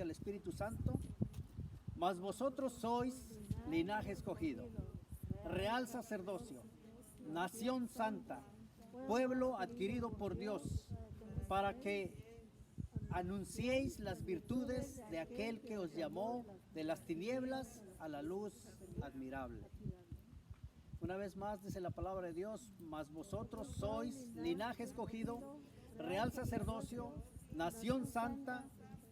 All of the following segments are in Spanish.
al Espíritu Santo. Mas vosotros sois linaje escogido, real sacerdocio, nación santa, pueblo adquirido por Dios, para que anunciéis las virtudes de aquel que os llamó de las tinieblas a la luz admirable. Una vez más dice la palabra de Dios, mas vosotros sois linaje escogido, real sacerdocio, nación santa,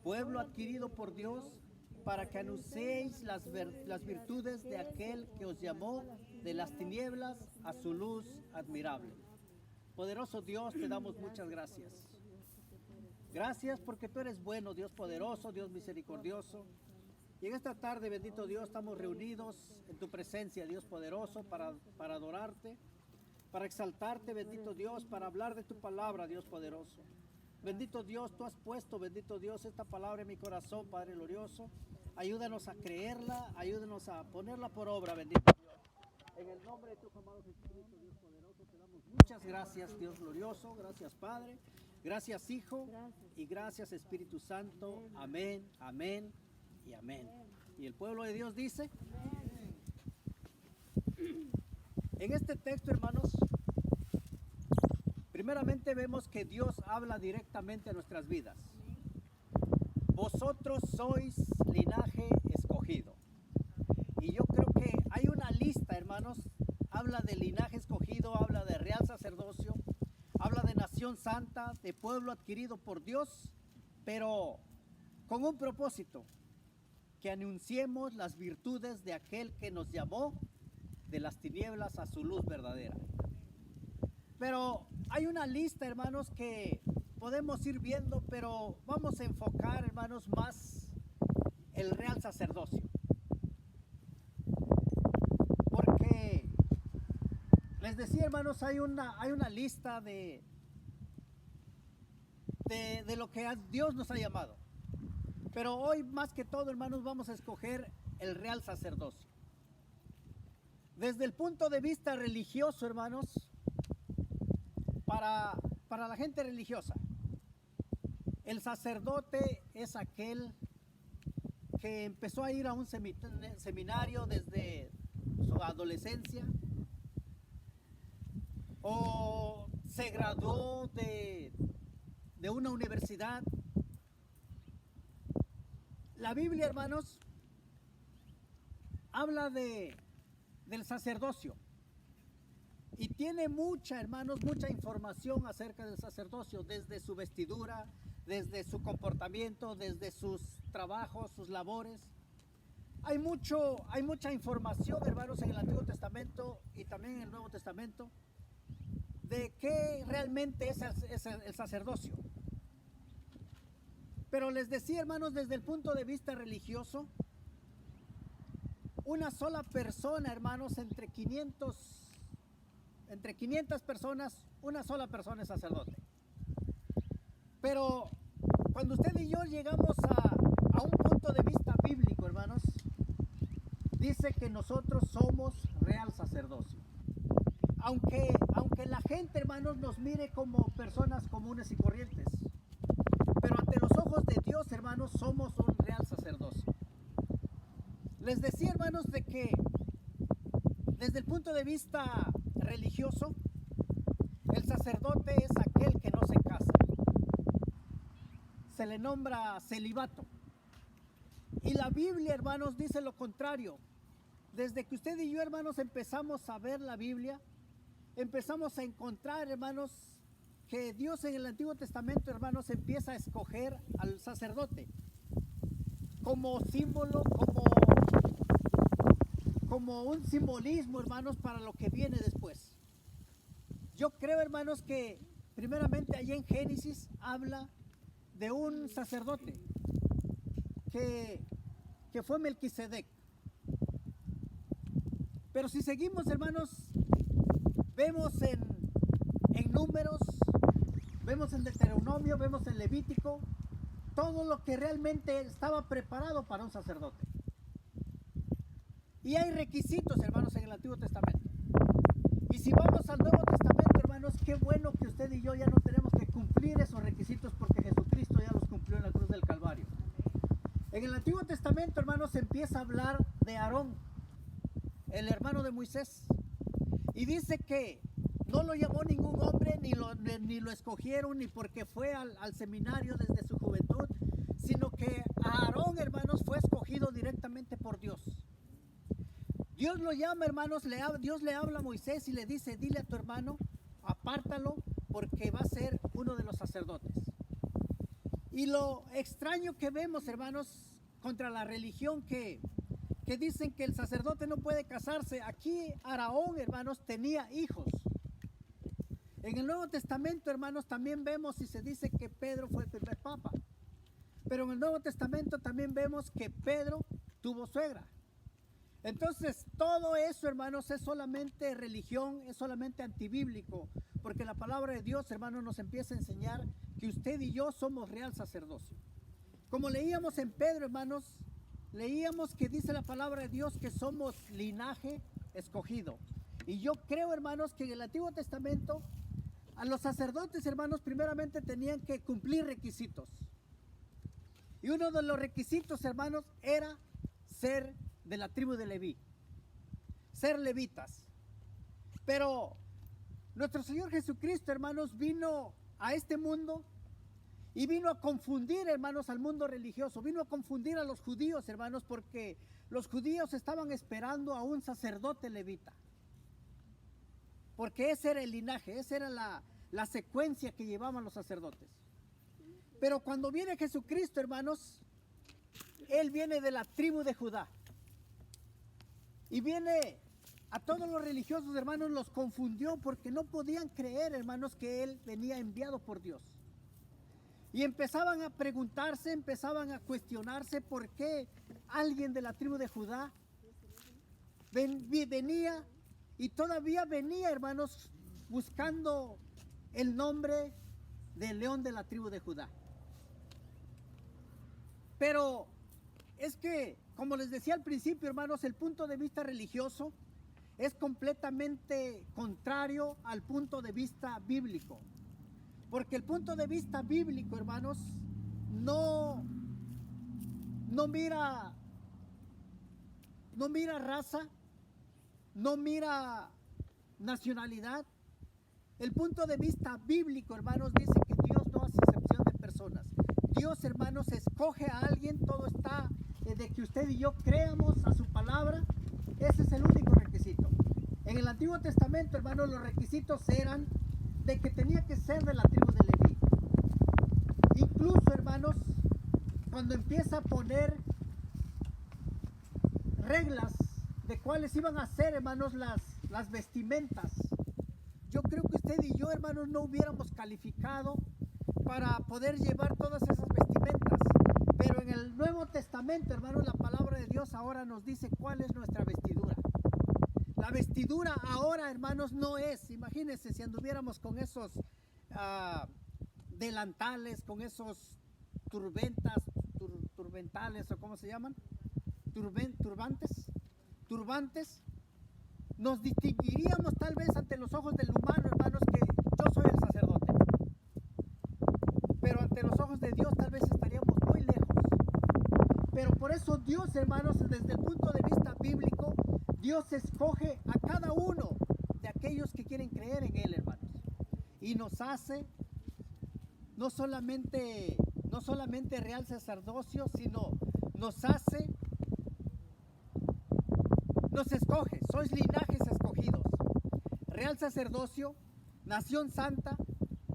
pueblo adquirido por Dios, para que anunciéis las virtudes de aquel que os llamó de las tinieblas a su luz admirable. Poderoso Dios, te damos muchas gracias. Gracias porque tú eres bueno, Dios poderoso, Dios misericordioso. Y en esta tarde, bendito Dios, estamos reunidos en tu presencia, Dios poderoso, para adorarte, para exaltarte, bendito Dios, para hablar de tu palabra, Dios poderoso. Bendito Dios, tú has puesto, bendito Dios, esta palabra en mi corazón, Padre glorioso. Ayúdanos a creerla, ayúdanos a ponerla por obra, bendito Dios. En el nombre de tu amado Jesucristo, Dios poderoso, te damos muchas gracias, Dios glorioso. Gracias, Padre. Gracias, Hijo. Y gracias, Espíritu Santo. Amén, amén y amén. Y el pueblo de Dios dice, en este texto, hermanos, primeramente vemos que Dios habla directamente a nuestras vidas. Vosotros sois linaje escogido. Y yo creo que hay una lista, hermanos. Habla de linaje escogido, habla de real sacerdocio, habla de nación santa, de pueblo adquirido por Dios, pero con un propósito, que anunciemos las virtudes de aquel que nos llamó de las tinieblas a su luz verdadera. Pero hay una lista, hermanos, que podemos ir viendo, pero vamos a enfocar, hermanos, más el real sacerdocio. Porque les decía, hermanos, hay una lista de lo que Dios nos ha llamado. Pero hoy, más que todo, hermanos, vamos a escoger el real sacerdocio. Desde el punto de vista religioso, hermanos, para la gente religiosa, el sacerdote es aquel que empezó a ir a un seminario desde su adolescencia, o se graduó de una universidad. La Biblia, hermanos, habla del sacerdocio. Y tiene mucha información acerca del sacerdocio, desde su vestidura, desde su comportamiento, desde sus trabajos, sus labores. Hay mucha información, hermanos, en el Antiguo Testamento y también en el Nuevo Testamento, de qué realmente es el sacerdocio. Pero les decía, hermanos, desde el punto de vista religioso, una sola persona, hermanos, entre 500 personas, una sola persona es sacerdote. Pero cuando usted y yo llegamos a un punto de vista bíblico, hermanos, dice que nosotros somos real sacerdocio. Aunque la gente, hermanos, nos mire como personas comunes y corrientes, pero ante los ojos de Dios, hermanos, somos un real sacerdocio. Les decía, hermanos, de que desde el punto de vista religioso, el sacerdote es aquel que no se casa. Se le nombra celibato. Y la Biblia, hermanos, dice lo contrario. Desde que usted y yo, hermanos, empezamos a ver la Biblia, empezamos a encontrar, hermanos, que Dios en el Antiguo Testamento, hermanos, empieza a escoger al sacerdote como símbolo, como un simbolismo, hermanos, para lo que viene después. Yo creo, hermanos, que primeramente allá en Génesis habla de un sacerdote que fue Melquisedec. Pero si seguimos, hermanos, vemos en Números, vemos en Deuteronomio, vemos en Levítico, todo lo que realmente estaba preparado para un sacerdote. Y hay requisitos, hermanos, en el Antiguo Testamento. Y si vamos al Nuevo Testamento, hermanos, qué bueno que usted y yo ya no tenemos que cumplir esos requisitos, porque Jesucristo ya los cumplió en la cruz del Calvario. En el Antiguo Testamento, hermanos, se empieza a hablar de Aarón, el hermano de Moisés. Y dice que no lo llamó ningún hombre, ni lo escogieron, ni porque fue al seminario desde su juventud, sino que Aarón, hermanos, fue escogido directamente por Dios. Dios lo llama, hermanos, Dios le habla a Moisés y le dice, dile a tu hermano, apártalo porque va a ser uno de los sacerdotes. Y lo extraño que vemos, hermanos, contra la religión que dicen que el sacerdote no puede casarse. Aquí Aarón, hermanos, tenía hijos. En el Nuevo Testamento, hermanos, también vemos y se dice que Pedro fue el primer papa. Pero en el Nuevo Testamento también vemos que Pedro tuvo suegra. Entonces, todo eso, hermanos, es solamente religión, es solamente antibíblico, porque la palabra de Dios, hermanos, nos empieza a enseñar que usted y yo somos real sacerdocio. Como leíamos en Pedro, hermanos, leíamos que dice la palabra de Dios que somos linaje escogido. Y yo creo, hermanos, que en el Antiguo Testamento a los sacerdotes, hermanos, primeramente tenían que cumplir requisitos. Y uno de los requisitos, hermanos, era ser de la tribu de Leví, ser levitas. Pero nuestro Señor Jesucristo, hermanos, vino a este mundo y vino a confundir, hermanos, al mundo religioso. Vino a confundir a los judíos, hermanos, porque los judíos estaban esperando a un sacerdote levita. Porque ese era el linaje, esa era la secuencia que llevaban los sacerdotes. Pero cuando viene Jesucristo, hermanos, Él viene de la tribu de Judá. Y viene a todos los religiosos, hermanos, los confundió porque no podían creer, hermanos, que Él venía enviado por Dios. Y empezaban a preguntarse, empezaban a cuestionarse por qué alguien de la tribu de Judá venía y todavía venía, hermanos, buscando el nombre del león de la tribu de Judá. Pero es que, como les decía al principio, hermanos, el punto de vista religioso es completamente contrario al punto de vista bíblico. Porque el punto de vista bíblico, hermanos, no mira raza, no mira nacionalidad. El punto de vista bíblico, hermanos, dice que Dios no hace excepción de personas. Dios, hermanos, escoge a alguien, todo está de que usted y yo creamos a su palabra. Ese es el único requisito. En el Antiguo Testamento, hermanos, los requisitos eran de que tenía que ser de la tribu de Leví. Incluso, hermanos, cuando empieza a poner reglas de cuáles iban a ser, hermanos, las vestimentas, yo creo que usted y yo, hermanos, no hubiéramos calificado para poder llevar todas esas vestimentas. Pero en el Nuevo Testamento, hermanos, la palabra de Dios ahora nos dice cuál es nuestra vestidura. La vestidura ahora, hermanos, no es, imagínense si anduviéramos con esos delantales, con esos turbantales, o cómo se llaman, turbantes, nos distinguiríamos tal vez ante los ojos del humano, hermanos, que yo soy el sacerdote. Pero ante los ojos de Dios tal vez estaríamos muy lejos. Pero por eso Dios, hermanos, desde el punto de vista bíblico, Dios escoge a cada uno de aquellos que quieren creer en Él, hermanos. Y nos hace no solamente real sacerdocio, sino nos escoge, sois linajes escogidos, real sacerdocio, nación santa,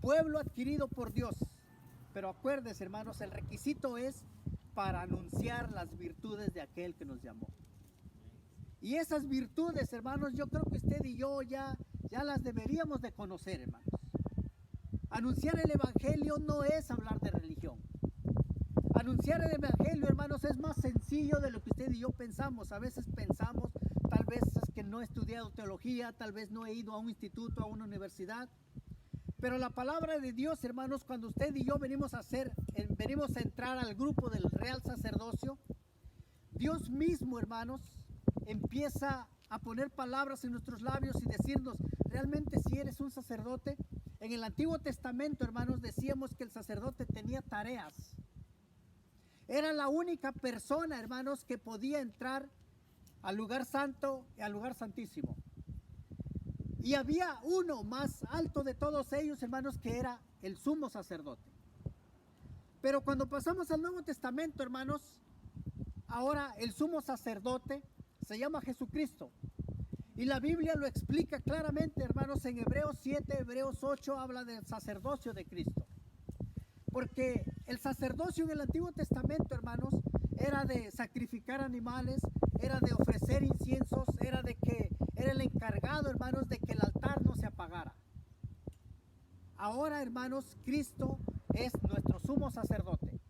pueblo adquirido por Dios. Pero acuérdense, hermanos, el requisito es para anunciar las virtudes de aquel que nos llamó. Y esas virtudes, hermanos, yo creo que usted y yo ya las deberíamos de conocer, hermanos. Anunciar el evangelio no es hablar de religión. Anunciar el evangelio, hermanos, es más sencillo de lo que usted y yo pensamos. A veces pensamos, tal vez es que no he estudiado teología, tal vez no he ido a un instituto, a una universidad. Pero la palabra de Dios, hermanos, cuando usted y yo venimos a entrar al grupo del real sacerdocio, Dios mismo, hermanos, empieza a poner palabras en nuestros labios y decirnos, realmente si eres un sacerdote. En el Antiguo Testamento, hermanos, decíamos que el sacerdote tenía tareas. Era la única persona, hermanos, que podía entrar al lugar santo y al lugar santísimo. Y había uno más alto de todos ellos, hermanos, que era el sumo sacerdote. Pero cuando pasamos al Nuevo Testamento, hermanos, ahora el sumo sacerdote se llama Jesucristo. Y la Biblia lo explica claramente, hermanos, en Hebreos 7, Hebreos 8 habla del sacerdocio de Cristo. Porque el sacerdocio en el Antiguo Testamento, hermanos, era de sacrificar animales, era de ofrecer inciensos, era el encargado, hermanos, de que el altar no se apagara. Ahora, hermanos, Cristo es nuestro sumo sacerdote.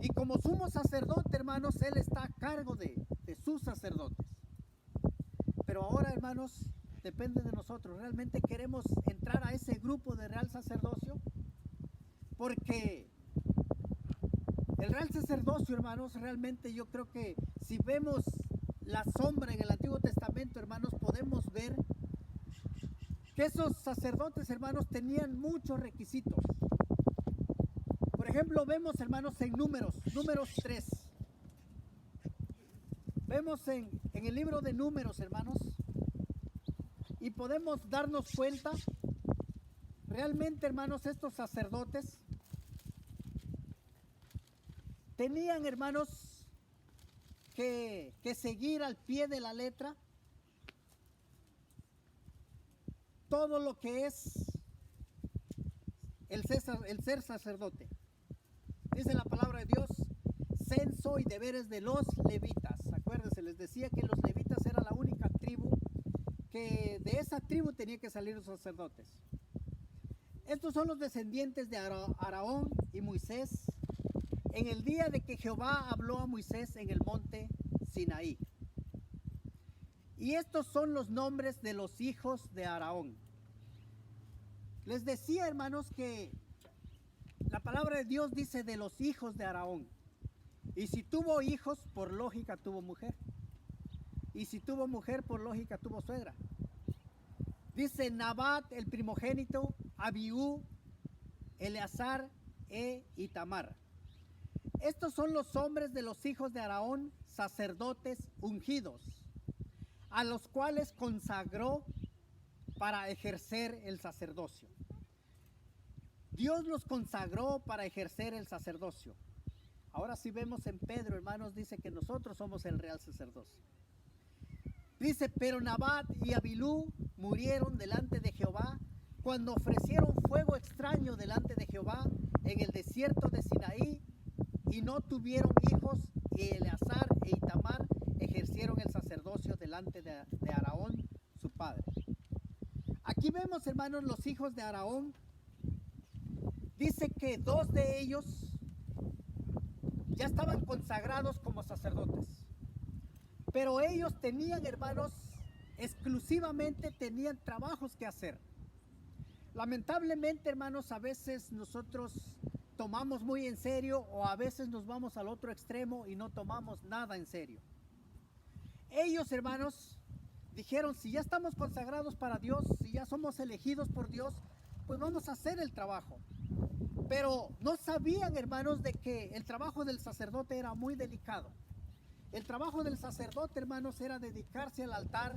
Y como sumo sacerdote, hermanos, Él está a cargo de sus sacerdotes. Pero ahora, hermanos, depende de nosotros. ¿Realmente queremos entrar a ese grupo de real sacerdocio? Porque el real sacerdocio, hermanos, realmente yo creo que si vemos la sombra en el Antiguo Testamento, hermanos, podemos ver que esos sacerdotes, hermanos, tenían muchos requisitos. Por ejemplo, vemos, hermanos, en Números 3. Vemos en el libro de Números, hermanos, y podemos darnos cuenta, realmente, hermanos, estos sacerdotes tenían, hermanos, que seguir al pie de la letra todo lo que es el ser sacerdote. Dice la palabra de Dios, censo y deberes de los levitas. Acuérdense, les decía que los levitas era la única tribu, que de esa tribu tenía que salir los sacerdotes. Estos son los descendientes de Aarón y Moisés en el día de que Jehová habló a Moisés en el monte Sinaí. Y estos son los nombres de los hijos de Aarón. Les decía, hermanos, que la palabra de Dios dice de los hijos de Aarón. Y si tuvo hijos, por lógica tuvo mujer. Y si tuvo mujer, por lógica tuvo suegra. Dice Nabat, el primogénito, Abiú, Eleazar e Itamar. Estos son los hombres de los hijos de Aarón, sacerdotes ungidos, a los cuales consagró para ejercer el sacerdocio. Dios los consagró para ejercer el sacerdocio. Ahora si vemos en Pedro, hermanos, dice que nosotros somos el real sacerdocio. Dice, pero Nabat y Abilú murieron delante de Jehová cuando ofrecieron fuego extraño delante de Jehová en el desierto de Sinaí, y no tuvieron hijos, y Eleazar e Itamar ejercieron el sacerdocio delante de Aarón, su padre. Aquí vemos, hermanos, los hijos de Aarón. Dice que dos de ellos ya estaban consagrados como sacerdotes. Pero ellos tenían, hermanos, exclusivamente tenían trabajos que hacer. Lamentablemente, hermanos, a veces nosotros tomamos muy en serio, o a veces nos vamos al otro extremo y no tomamos nada en serio. Ellos, hermanos, dijeron, si ya estamos consagrados para Dios, si ya somos elegidos por Dios, pues vamos a hacer el trabajo. Pero no sabían, hermanos, de que el trabajo del sacerdote era muy delicado. El trabajo del sacerdote, hermanos, era dedicarse al altar,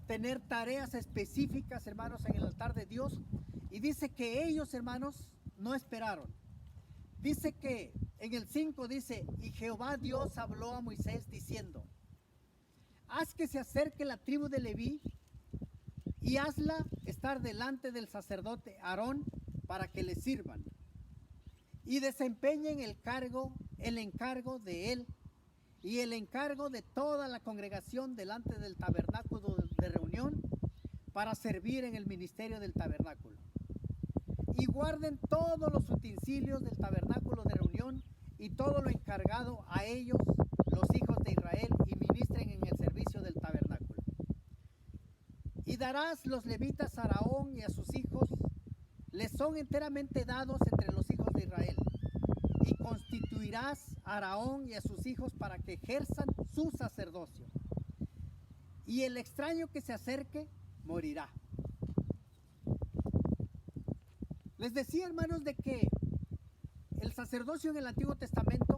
tener tareas específicas, hermanos, en el altar de Dios. Y dice que ellos, hermanos, no esperaron. Dice que en el 5 dice, y Jehová Dios habló a Moisés diciendo, haz que se acerque la tribu de Leví y hazla estar delante del sacerdote Aarón para que le sirvan y desempeñen el encargo de él y el encargo de toda la congregación delante del tabernáculo de reunión para servir en el ministerio del tabernáculo. Y guarden todos los utensilios del tabernáculo de reunión y todo lo encargado a ellos, los hijos de Israel, y ministren en el servicio del tabernáculo. Y darás los levitas a Aarón y a sus hijos, les son enteramente dados entre los hijos de Israel. Y constituirás a Aarón y a sus hijos para que ejerzan su sacerdocio. Y el extraño que se acerque morirá. Les decía, hermanos, de que el sacerdocio en el Antiguo Testamento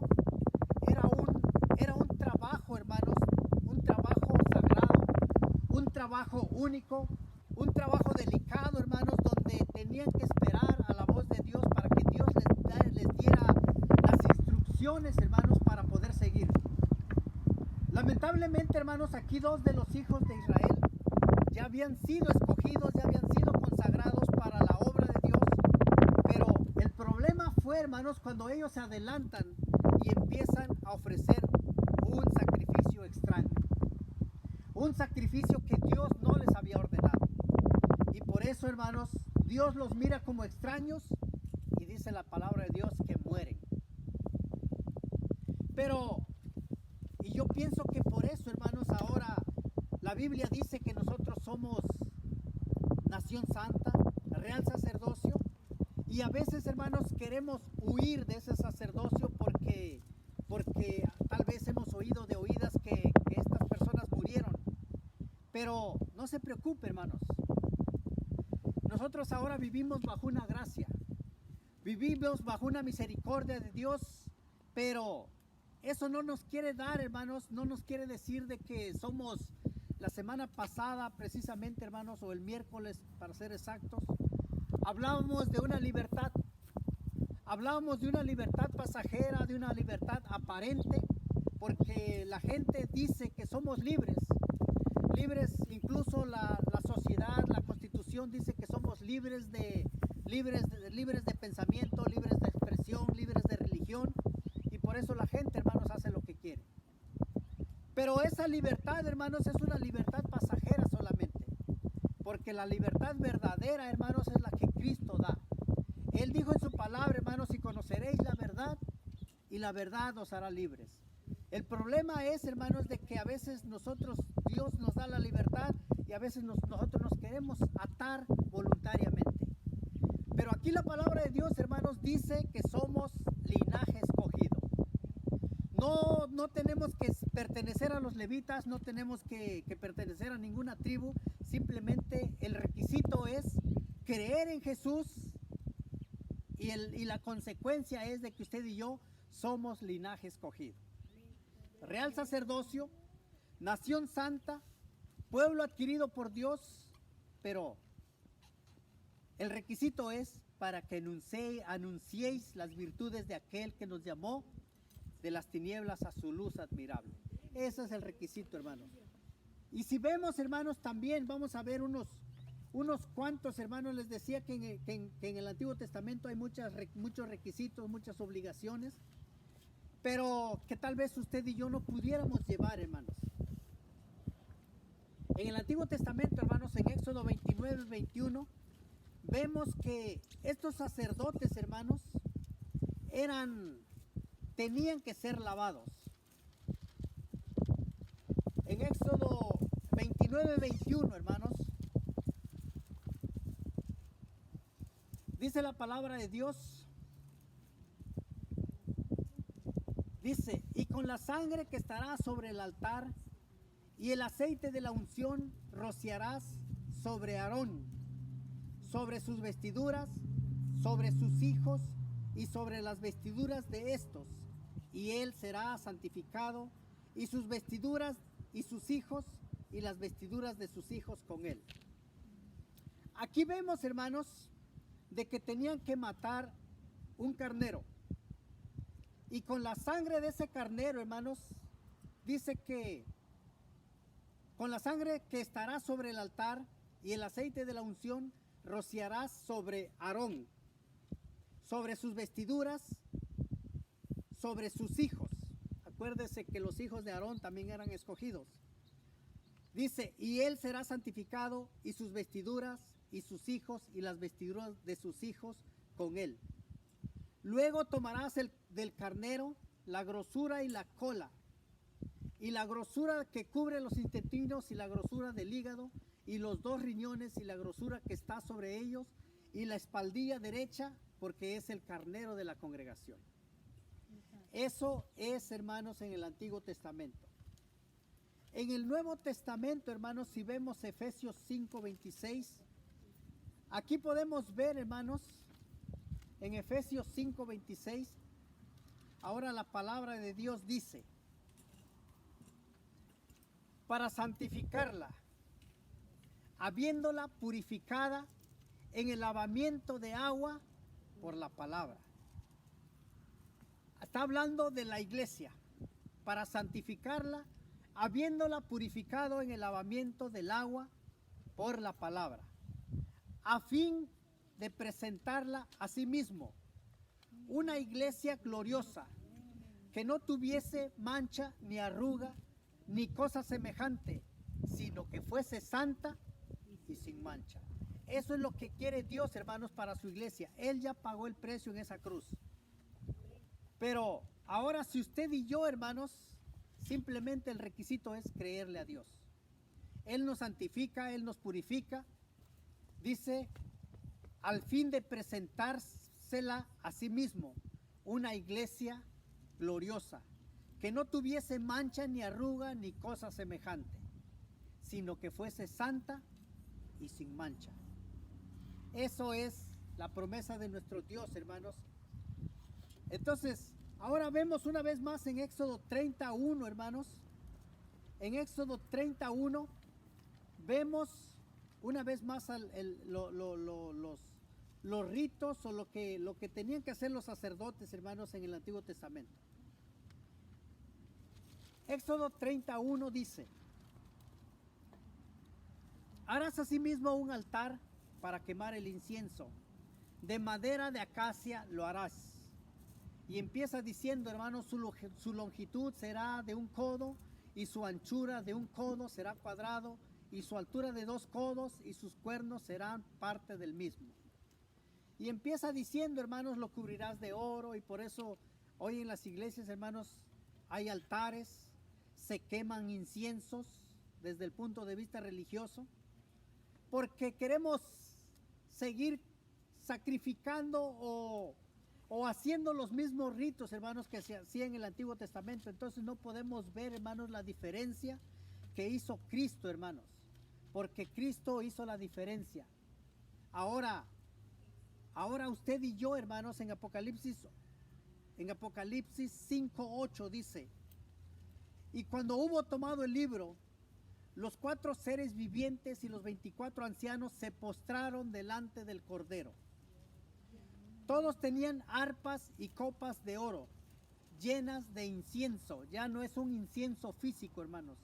trabajo único, un trabajo delicado, hermanos, donde tenían que esperar a la voz de Dios para que Dios les diera las instrucciones, hermanos, para poder seguir. Lamentablemente, hermanos, aquí dos de los hijos de Israel ya habían sido escogidos, ya habían sido consagrados para la obra de Dios, pero el problema fue, hermanos, cuando ellos se adelantan y empiezan a ofrecer un sacrificio extraño, un sacrificio que Dios no les había ordenado. Y por eso, hermanos, Dios los mira como extraños y dice la palabra de Dios que mueren. Y yo pienso que por eso, hermanos, ahora la Biblia dice que nosotros somos nación santa, real sacerdocio, y a veces, hermanos, queremos huir de ese sacerdocio porque tal vez hemos oído de oídas que estas personas murieron. Pero no se preocupe, hermanos. Nosotros ahora vivimos bajo una gracia, vivimos bajo una misericordia de Dios, pero eso no nos quiere dar, hermanos, no nos quiere decir de que somos. La semana pasada, precisamente, hermanos, o el miércoles, para ser exactos, hablábamos de una libertad pasajera, de una libertad aparente, porque la gente dice que somos libres, incluso la sociedad, la Constitución dice que somos libres de pensamiento, libres de expresión, libres de religión, y por eso la gente, hermanos, hace lo que quiere. Pero esa libertad, hermanos, es una libertad pasajera solamente, porque la libertad verdadera, hermanos, es la que Cristo da. Él dijo en su palabra, hermanos, y conoceréis la verdad, y la verdad os hará libres. El problema es, hermanos, de que a veces Dios nos da la libertad, y a veces nosotros nos queremos atar voluntariamente. Pero aquí la palabra de Dios, hermanos, dice que somos linaje escogido. No tenemos que pertenecer a los levitas, no tenemos que pertenecer a ninguna tribu, simplemente el requisito es creer en Jesús y la consecuencia es de que usted y yo somos linaje escogido. Real sacerdocio, nación santa, pueblo adquirido por Dios, pero el requisito es para que anunciéis las virtudes de aquel que nos llamó de las tinieblas a su luz admirable. Ese es el requisito, hermanos. Y si vemos, hermanos, también vamos a ver unos cuantos, hermanos. Les decía que en el Antiguo Testamento hay muchos requisitos, muchas obligaciones, pero que tal vez usted y yo no pudiéramos llevar, hermanos. En el Antiguo Testamento, hermanos, en Éxodo 29, 21, vemos que estos sacerdotes, hermanos, tenían que ser lavados. En Éxodo 29, 21, hermanos, dice la palabra de Dios, dice, y con la sangre que estará sobre el altar y el aceite de la unción rociarás sobre Aarón, sobre sus vestiduras, sobre sus hijos y sobre las vestiduras de estos, y él será santificado, y sus vestiduras y sus hijos y las vestiduras de sus hijos con él. Aquí vemos, hermanos, de que tenían que matar un carnero, y con la sangre de ese carnero, hermanos, dice que con la sangre que estará sobre el altar y el aceite de la unción rociarás sobre Aarón, sobre sus vestiduras, sobre sus hijos. Acuérdese que los hijos de Aarón también eran escogidos. Dice, y él será santificado, y sus vestiduras, y sus hijos, y las vestiduras de sus hijos con él. Luego tomarás del carnero la grosura y la cola, y la grosura que cubre los intestinos, y la grosura del hígado, y los dos riñones, y la grosura que está sobre ellos, y la espaldilla derecha, porque es el carnero de la congregación. Eso es, hermanos, en el Antiguo Testamento. En el Nuevo Testamento, hermanos, si vemos Efesios 5:26, aquí podemos ver, hermanos, en Efesios 5:26, ahora la palabra de Dios dice, para santificarla habiéndola purificada en el lavamiento de agua por la palabra. Está hablando de la iglesia, para santificarla, habiéndola purificado en el lavamiento del agua por la palabra, a fin de presentarla a sí mismo, una iglesia gloriosa, que no tuviese mancha, ni arruga, ni cosa semejante, sino que fuese santa y sin mancha. Eso es lo que quiere Dios, hermanos, para su iglesia. Él ya pagó el precio en esa cruz. Pero ahora, si usted y yo, hermanos, simplemente el requisito es creerle a Dios. Él nos santifica, Él nos purifica. Dice, al fin de presentársela a sí mismo, una iglesia gloriosa, que no tuviese mancha, ni arruga, ni cosa semejante, sino que fuese santa y sin mancha. Eso es la promesa de nuestro Dios, hermanos. Entonces, ahora vemos una vez más en Éxodo 31, hermanos. En Éxodo 31 vemos una vez más los ritos o lo que tenían que hacer los sacerdotes, hermanos, en el Antiguo Testamento. Éxodo 31 dice: harás asimismo un altar para quemar el incienso, de madera de acacia lo harás. Y empieza diciendo, hermanos, su longitud será de 1 codo, y su anchura de 1 codo será cuadrado, y su altura de 2 codos, y sus cuernos serán parte del mismo. Y empieza diciendo, hermanos, lo cubrirás de oro. Y por eso hoy en las iglesias, hermanos, hay altares, se queman inciensos desde el punto de vista religioso, porque queremos seguir sacrificando o haciendo los mismos ritos, hermanos, que se hacían en el Antiguo Testamento. Entonces no podemos ver, hermanos, la diferencia que hizo Cristo, hermanos, porque Cristo hizo la diferencia. Ahora usted y yo, hermanos, en Apocalipsis 5:8 dice: y cuando hubo tomado el libro, los 4 seres vivientes y los 24 ancianos se postraron delante del Cordero. Todos tenían arpas y copas de oro llenas de incienso. Ya no es un incienso físico, hermanos,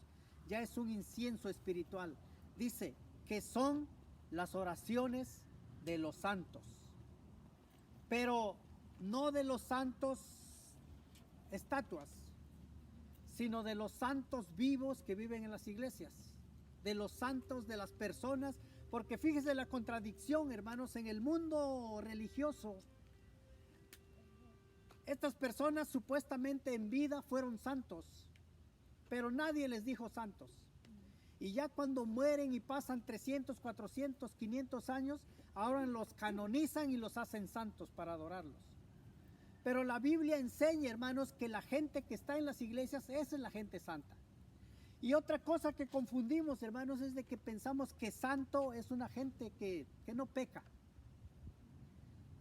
ya es un incienso espiritual. Dice que son las oraciones de los santos, pero no de los santos estatuas, sino de los santos vivos que viven en las iglesias, de los santos, de las personas. Porque fíjese la contradicción, hermanos, en el mundo religioso, estas personas supuestamente en vida fueron santos, pero nadie les dijo santos. Y ya cuando mueren y pasan 300, 400, 500 años, ahora los canonizan y los hacen santos para adorarlos. Pero la Biblia enseña, hermanos, que la gente que está en las iglesias, esa es la gente santa. Y otra cosa que confundimos, hermanos, es de que pensamos que santo es una gente que no peca.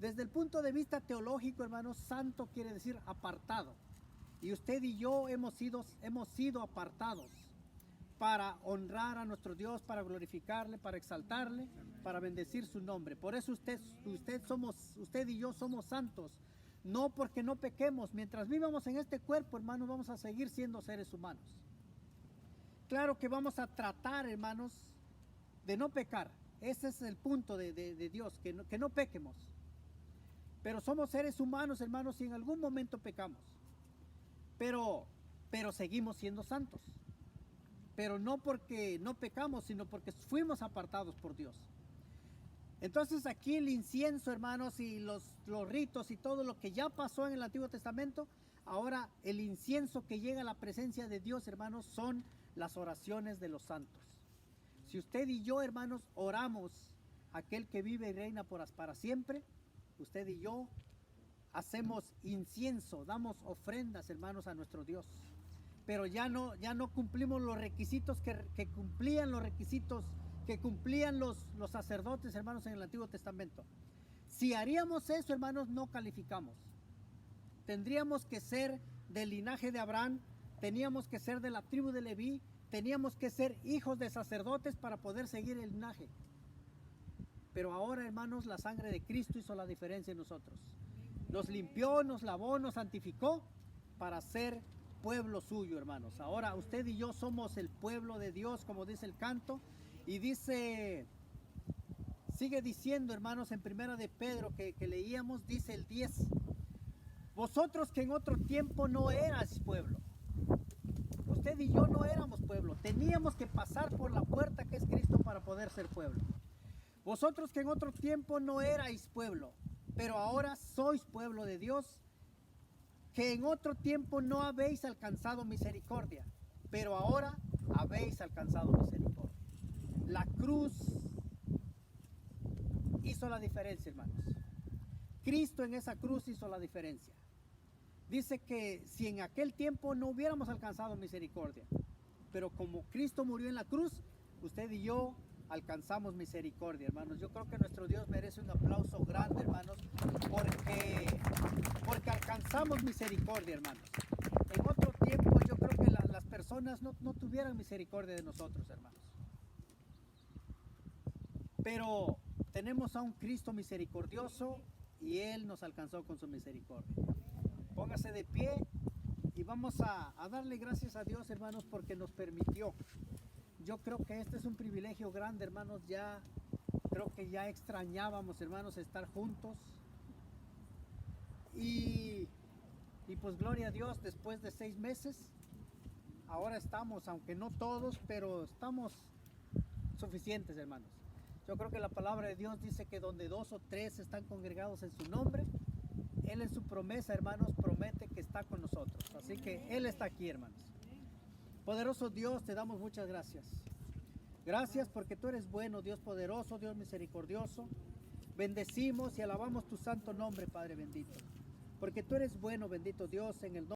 Desde el punto de vista teológico, hermanos, santo quiere decir apartado. Y usted y yo hemos sido apartados para honrar a nuestro Dios, para glorificarle, para exaltarle, para bendecir su nombre. Por eso usted y yo somos santos. No porque no pequemos. Mientras vivamos en este cuerpo, hermanos, vamos a seguir siendo seres humanos. Claro que vamos a tratar, hermanos, de no pecar. Ese es el punto de Dios, que no pequemos. Pero somos seres humanos, hermanos, y en algún momento pecamos. Pero seguimos siendo santos. Pero no porque no pecamos, sino porque fuimos apartados por Dios. Entonces aquí el incienso, hermanos, y los ritos y todo lo que ya pasó en el Antiguo Testamento, ahora el incienso que llega a la presencia de Dios, hermanos, son las oraciones de los santos. Si usted y yo, hermanos, oramos a aquel que vive y reina para siempre, usted y yo hacemos incienso, damos ofrendas, hermanos, a nuestro Dios. Pero ya no cumplimos los requisitos que cumplían los sacerdotes, hermanos, en el Antiguo Testamento. Si haríamos eso, hermanos, no calificamos. Tendríamos que ser del linaje de Abraham, teníamos que ser de la tribu de Leví, teníamos que ser hijos de sacerdotes para poder seguir el linaje. Pero ahora, hermanos, la sangre de Cristo hizo la diferencia en nosotros. Nos limpió, nos lavó, nos santificó para ser pueblo suyo, hermanos. Ahora usted y yo somos el pueblo de Dios, como dice el canto. Y dice, sigue diciendo, hermanos, en primera de Pedro que leíamos, dice el 10. Vosotros que en otro tiempo no erais pueblo. Usted y yo no éramos pueblo. Teníamos que pasar por la puerta que es Cristo para poder ser pueblo. Vosotros que en otro tiempo no erais pueblo, pero ahora sois pueblo de Dios, que en otro tiempo no habéis alcanzado misericordia, pero ahora habéis alcanzado misericordia. La cruz hizo la diferencia, hermanos. Cristo en esa cruz hizo la diferencia. Dice que si en aquel tiempo no hubiéramos alcanzado misericordia, pero como Cristo murió en la cruz, usted y yo alcanzamos misericordia, hermanos. Yo creo que nuestro Dios merece un aplauso grande, hermanos, porque alcanzamos misericordia, hermanos. En otro tiempo yo creo que las personas no tuvieran misericordia de nosotros, hermanos. Pero tenemos a un Cristo misericordioso y Él nos alcanzó con su misericordia. Póngase de pie y vamos a darle gracias a Dios, hermanos, porque nos permitió. Yo creo que este es un privilegio grande, hermanos. Creo que ya extrañábamos, hermanos, estar juntos. Y pues gloria a Dios, después de 6 meses, ahora estamos, aunque no todos, pero estamos suficientes, hermanos. Yo creo que la palabra de Dios dice que donde 2 o 3 están congregados en su nombre, Él en su promesa, hermanos, promete que está con nosotros. Así que Él está aquí, hermanos. Poderoso Dios, te damos muchas gracias. Gracias porque tú eres bueno, Dios poderoso, Dios misericordioso. Bendecimos y alabamos tu santo nombre, Padre bendito. Porque tú eres bueno, bendito Dios, en el nombre